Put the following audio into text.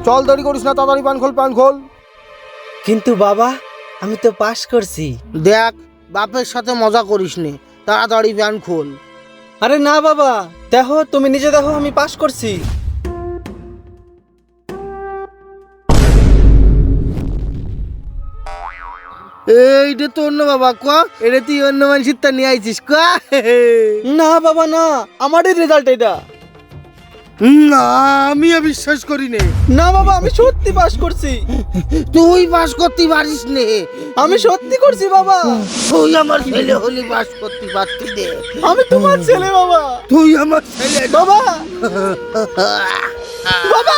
চল, দেরি করিস না, তাড়াতাড়ি প্যান খোল। কিন্তু বাবা, আমি তো পাস করছি। দেখ, বাপের সাথে মজা করিস নে, তাড়াতাড়ি প্যান খোল। আরে না বাবা, দেখো, তুমি নিজে দেখো আমি পাস করছি। এইটা তো অন্য বাবা, কোয়া এটা তুই অন্য মানুষের তা নিয়ে আইছিস, কোয়া। না বাবা না, আমারই রেজাল্ট এটা। না, আমিও বিশ্বাস করি নে। না বাবা, আমি সত্যি পাস করছি। তুই পাস করতে পারিস নে। আমি সত্যি করছি বাবা। তুই আমার ছেলে হলি পাস করতে পারতি নে। আমি তোমার ছেলে বাবা। তুই আমার ছেলে না। বাবা বাবা